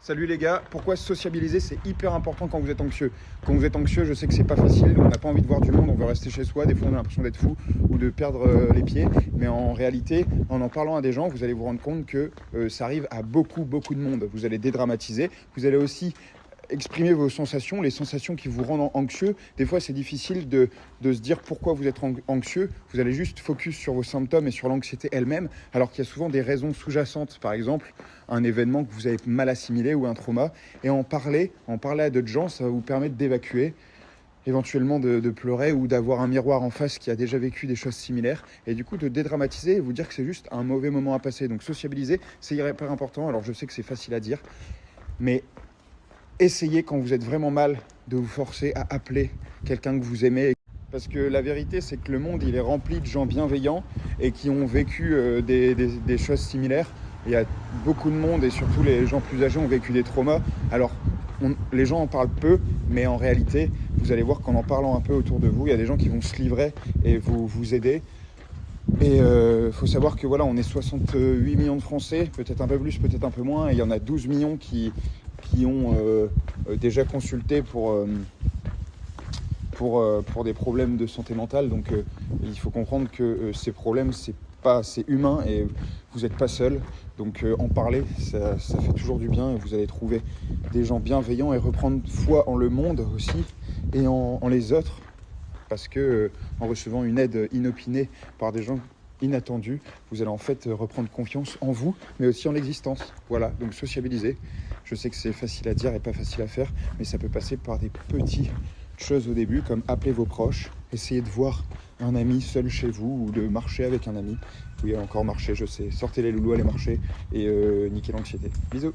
Salut les gars, pourquoi sociabiliser c'est hyper important quand vous êtes anxieux. Quand vous êtes anxieux, je sais que c'est pas facile, on n'a pas envie de voir du monde, on veut rester chez soi, des fois on a l'impression d'être fou ou de perdre les pieds, mais en réalité, en parlant à des gens, vous allez vous rendre compte que ça arrive à beaucoup de monde. Vous allez dédramatiser, vous allez aussi exprimer vos sensations, les sensations qui vous rendent anxieux. Des fois, c'est difficile de se dire pourquoi vous êtes anxieux. Vous allez juste focus sur vos symptômes et sur l'anxiété elle-même, alors qu'il y a souvent des raisons sous-jacentes. Par exemple, un événement que vous avez mal assimilé ou un trauma. Et en parler à d'autres gens, ça va vous permettre d'évacuer, éventuellement de pleurer ou d'avoir un miroir en face qui a déjà vécu des choses similaires et du coup de dédramatiser et vous dire que c'est juste un mauvais moment à passer. Donc sociabiliser, c'est hyper important. Alors je sais que c'est facile à dire, mais essayez quand vous êtes vraiment mal de vous forcer à appeler quelqu'un que vous aimez. Parce que la vérité, c'est que le monde, il est rempli de gens bienveillants et qui ont vécu des choses similaires. Il y a beaucoup de monde et surtout les gens plus âgés ont vécu des traumas. Alors, les gens en parlent peu, mais en réalité, vous allez voir qu'en en parlant un peu autour de vous, il y a des gens qui vont se livrer et vous aider. Et faut savoir que voilà, on est 68 millions de Français, peut-être un peu plus, peut-être un peu moins, et il y en a 12 millions qui ont déjà consulté pour des problèmes de santé mentale. Donc il faut comprendre que ces problèmes, c'est humain et vous n'êtes pas seul. Donc en parler, ça fait toujours du bien et vous allez trouver des gens bienveillants et reprendre foi en le monde aussi et en les autres. Parce que en recevant une aide inopinée par des gens inattendus, vous allez en fait reprendre confiance en vous, mais aussi en l'existence. Voilà, donc sociabiliser. Je sais que c'est facile à dire et pas facile à faire, mais ça peut passer par des petites choses au début, comme appeler vos proches, essayer de voir un ami seul chez vous ou de marcher avec un ami. Oui, encore marcher, je sais. Sortez les loulous, allez marcher et niquez l'anxiété. Bisous.